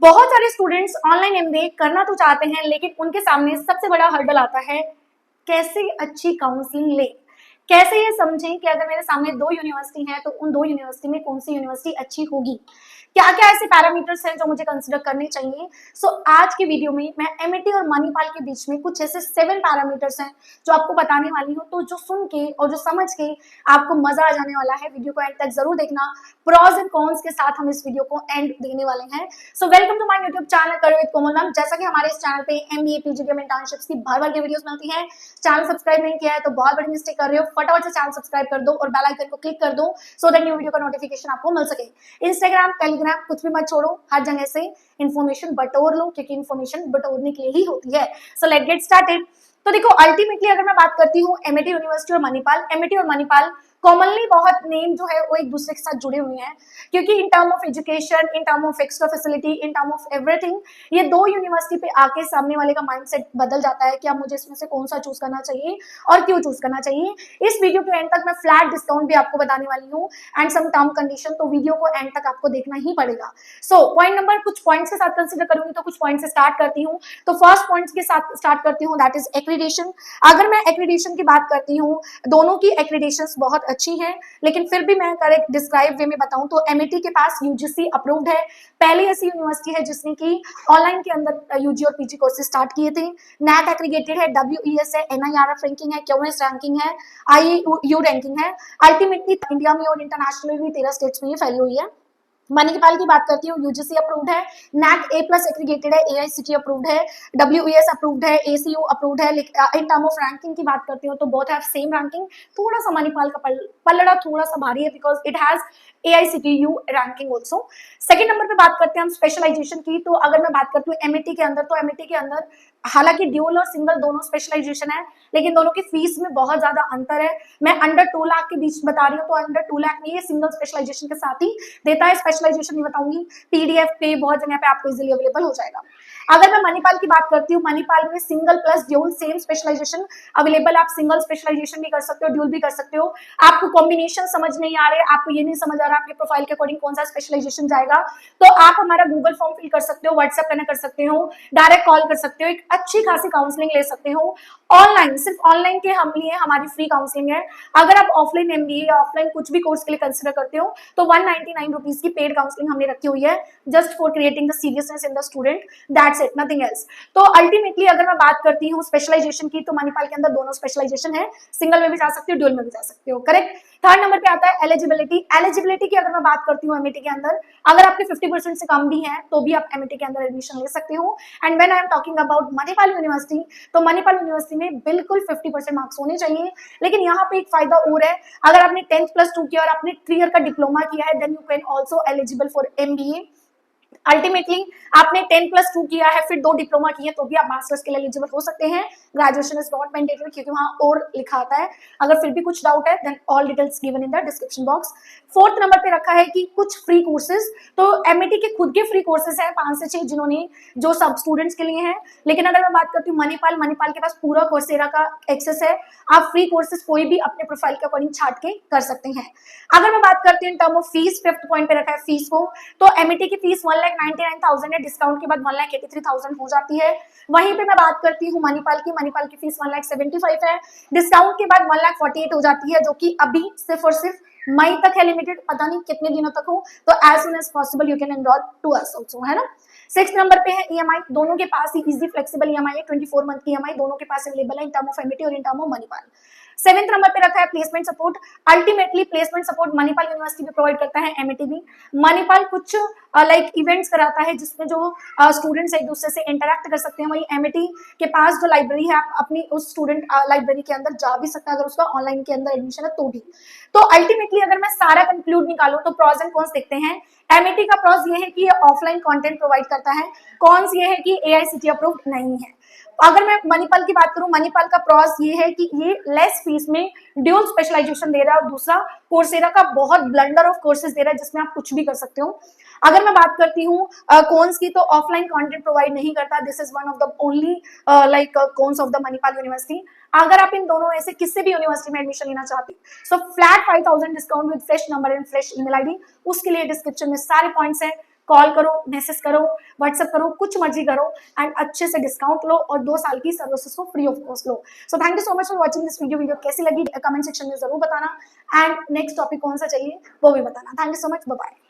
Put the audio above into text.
बहुत सारे students online MBA करना तो चाहते हैं, लेकिन उनके सामने सबसे बड़ा हर्डल आता है कैसे अच्छी काउंसलिंग ले। कैसे ये समझें कि अगर मेरे सामने दो यूनिवर्सिटी है तो उन दो यूनिवर्सिटी में कौन सी यूनिवर्सिटी अच्छी होगी। क्या क्या ऐसे पैरामीटर्स हैं जो मुझे कंसिडर करने चाहिए। आज की वीडियो में मैं एमईटी और मणिपाल के बीच में कुछ ऐसे 7 पैरामीटर्स हैं जो आपको बताने वाली हूँ। तो जो सुन के और जो समझ के आपको मजा आ जाने वाला है। वीडियो को एंड तक जरूर देखना। प्रॉज एंड कॉन्स के साथ हम इस वीडियो को एंड देने वाले हैं। So welcome to my YouTube channel career with Komal ma'am. जैसा कि हमारे इस चैनल पे एमबीए पीजीडीएम इंटर्नशिप्स की भर भर के वीडियोस मिलती हैं। चैनल सब्सक्राइब नहीं किया है तो बहुत बड़ी मिस्टेक कर रहे हो। फटाफट से चैनल सब्सक्राइब कर दो और बेल आइकन को क्लिक कर दो सो दैट न्यू वीडियो का नोटिफिकेशन आपको मिल सके। इंस्टाग्राम, टेलीग्राम कुछ भी मत छोड़ो, हर जगह से इन्फॉर्मेशन बटोर लो क्योंकि इन्फॉर्मेशन बटोरने के लिए ही होती है। So let's get started. तो देखो, अल्टीमेटली अगर मैं बात करती हूँ एमईटी यूनिवर्सिटी और मणिपाल, एमईटी और मणिपाल कॉमनली बहुत नेम जो है वो एक दूसरे के साथ जुड़े हुए हैं, क्योंकि in term of education, in term of extra facility, in term of everything, ये दो यूनिवर्सिटी पे आके सामने वाले का माइंडसेट बदल जाता है कि अब मुझे इसमें से कौन सा चूज करना चाहिए और क्यों चूज करना चाहिए। इस वीडियो के एंड तक मैं फ्लैट डिस्काउंट भी आपको बताने वाली हूँ एंड सम टर्म कंडीशन, तो वीडियो को एंड तक आपको देखना ही पड़ेगा। पॉइंट नंबर कुछ पॉइंट्स के साथ कंसिडर करूंगी, तो कुछ पॉइंट से स्टार्ट करती हूँ। तो फर्स्ट पॉइंट्स के साथ स्टार्ट करती हूँ, दैट इज एक्रीडेशन। अगर मैं एक्रीडेशन की बात करती हूँ, दोनों की एक्रीडेशंस बहुत अच्छी हैं, लेकिन फिर भी मैं करेक्ट डिस्क्राइब वे में बताऊं तो एमईटी के पास यूजीसी अप्रूव्ड है। पहली ऐसी यूनिवर्सिटी है जिसने की ऑनलाइन के अंदर यूजी और पीजी कोर्सेज स्टार्ट किए थे। नैक एग्रीगेटेड है, डब्ल्यूईएस है, एनआईआरएफ रैंकिंग है, क्यूएस रैंकिंग है, आईयू रैंकिंग है। अल्टीमेटली इंडिया में और इंटरनेशनल भी 13 स्टेट्स में ये फैली हुई है। मणिपाल की बात करती हूँ, यूजीसी अप्रूव्ड है, नैक ए प्लस एग्रीगेटेड है, एआईसीटी अप्रूव्ड है, डब्ल्यूईएस अप्रूव्ड है, एसीयू अप्रूव्ड है। इन टर्म ऑफ रैंकिंग की बात करती हूँ तो बोथ हैव सेम रैंकिंग। थोड़ा सा मणिपाल का पलड़ा थोड़ा सा भारी है because it has AICTE ranking also. Second number पे बात करते हैं हम स्पेशलाइजेशन की। तो अगर मैं बात करती हूँ एमईटी के अंदर, तो एमईटी के अंदर हालांकि ड्यूल और सिंगल दोनों स्पेशलाइजेशन है, लेकिन दोनों की फीस में बहुत ज्यादा अंतर है। मैं अंडर 2 लाख के बीच बता रही हूँ, तो अंडर 2 लाख में ये सिंगल स्पेशलाइजेशन के साथ ही देता है। स्पेशलाइजेशन नहीं बताऊंगी, पीडीएफ पे बहुत जगह पे आपको इजीली अवेलेबल हो जाएगा। अगर मैं मणिपाल की बात करती हूँ, मणिपाल में single plus dual sem specialisation available. आप सिंगल स्पेशलाइजेशन भी कर सकते हो, ड्यूल भी कर सकते हो। आपको कॉम्बिनेशन समझ नहीं आ रहे, आपको ये नहीं समझ आ रहा आपके प्रोफाइल के अकॉर्डिंग कौन सा स्पेशलाइजेशन जाएगा, तो आप हमारा गूगल फॉर्म फिल कर सकते हो, व्हाट्सएप कनेक्ट कर सकते हो, डायरेक्ट कॉल कर सकते हो, एक अच्छी खासी काउंसलिंग ले सकते हो। ऑनलाइन, सिर्फ ऑनलाइन के हम लिए हमारी फ्री काउंसलिंग है। अगर आप ऑफलाइन एमबीए या ऑफलाइन कुछ भी कोर्स के लिए कंसिडर करते हो तो 199 रुपीज की पेड काउंसलिंग हमने रखी हुई है, just for creating the seriousness in the student, that's it, nothing else. तो अल्टीमेटली अगर मैं बात करती हूँ स्पेशलाइजेशन की, तो मणिपाल के अंदर दोनों स्पेशलाइजेशन है, सिंगल में भी जा सकते हो, ड्यूल में भी जा सकते हो, करेक्ट। थर्ड नंबर पे आता है एलिजिबिलिटी। एलिजिबिलिटी की अगर मैं बात करती हूँ एमईटी के अंदर, अगर आपके 50% से कम भी है तो भी आप एमईटी के अंदर एडमिशन ले सकते हो। And when I am talking about Manipal university, तो मणिपाल यूनिवर्सिटी में बिल्कुल 50% मार्क्स होने चाहिए। लेकिन यहाँ पे एक फायदा और है, अगर आपने 10+2 किया और आपने 3 ईयर का डिप्लोमा किया है, then you can also eligible for MBA. Ultimately आपने 10+2 किया है, फिर 2 डिप्लोमा किए, तो भी आप मास्टर्स के लिए एलिजिबल हो सकते हैं। ग्रेजुएशन इज नॉट मैंडेटरी, क्योंकि वहां और लिखा आता है। अगर फिर भी कुछ डाउट है then all details given in the description box. Fourth number पे रखा है कि कुछ फ्री कोर्सेज, तो एमईटी के खुद के फ्री कोर्सेज हैं 5 से 6 जिन्होंने, जो सब स्टूडेंट्स के लिए हैं। लेकिन अगर मैं बात करती हूँ मणिपाल, मणिपाल के पास पूरा कोर्सेरा का एक्सेस है। आप फ्री कोर्सेज कोई भी अपने प्रोफाइल के अकॉर्डिंग छाट के कर सकते हैं। अगर मैं बात करती हूँ in term of fees, 5th point पे रखा है फीस को, तो एमईटी की फीस 1,99,000 है, डिस्काउंट के बाद 1,83,000 हो जाती है। वहीं पे मैं बात करती हूँ मणिपाल की, मणिपाल की फीस 1,75,000 है, डिस्काउंट के बाद 1,48,000 हो जाती है, जो कि अभी सिर्फ और सिर्फ मई तक है लिमिटेड, पता नहीं कितने दिनों तक हो। तो as soon as possible you can enrol to us also, है ना। 6 नंबर पे है ईएमआई, दोनों के पास ही इजी फ्लेक्सिबल ईएमआई है, 24 मंथ की ईएमआई दोनों के पास अवेलेबल है इन टर्म ऑफ एमईटी और in term of Manipal. 7th number पे रखा है placement support. Ultimately placement support Manipal university भी प्रोवाइड करता है, एमईटी भी। मणिपाल कुछ लाइक इवेंट्स कराता है जिसमें जो स्टूडेंट्स एक दूसरे से इंटरेक्ट कर सकते हैं। वही एमईटी के पास जो लाइब्रेरी है, आप अपनी उस स्टूडेंट लाइब्रेरी के अंदर जा भी सकता है अगर उसका ऑनलाइन के अंदर एडमिशन है तो भी। तो अल्टीमेटली अगर मैं सारा कंक्लूड निकालूं तो प्रॉज एंड कॉन्स देखते हैं। एमईटी का प्रॉज ये है कि ये ऑफलाइन कंटेंट प्रोवाइड करता है, कॉन्स ये है कि एआईसीटी अप्रूव्ड नहीं है। अगर मैं मणिपाल की बात करूं, मणिपाल का प्रॉस ये है कि ये लेस फीस में ड्यूल स्पेशलाइजेशन दे रहा है, और दूसरा कोर्सेरा का बहुत ब्लंडर ऑफ कोर्सेज दे रहा है जिसमें आप कुछ भी कर सकते हो। अगर मैं बात करती हूँ कॉन्स की, तो ऑफलाइन कंटेंट प्रोवाइड नहीं करता, this is one of the only like cons of the Manipal university. अगर आप इन दोनों में से किसी भी यूनिवर्सिटी में एडमिशन लेना चाहते सो flat 5,000 discount with fresh number and fresh email ID, उसके लिए डिस्क्रिप्शन में सारे पॉइंट्स हैं, कॉल करो, मैसेज करो, व्हाट्सएप करो, कुछ मर्जी करो एंड अच्छे से डिस्काउंट लो और 2 साल की सर्विसेज को free of cost low. So thank you so much for watching this video. Video कैसी लगी कमेंट सेक्शन में जरूर बताना एंड नेक्स्ट टॉपिक कौन सा चाहिए वो भी बताना। Thank you so much, bye bye.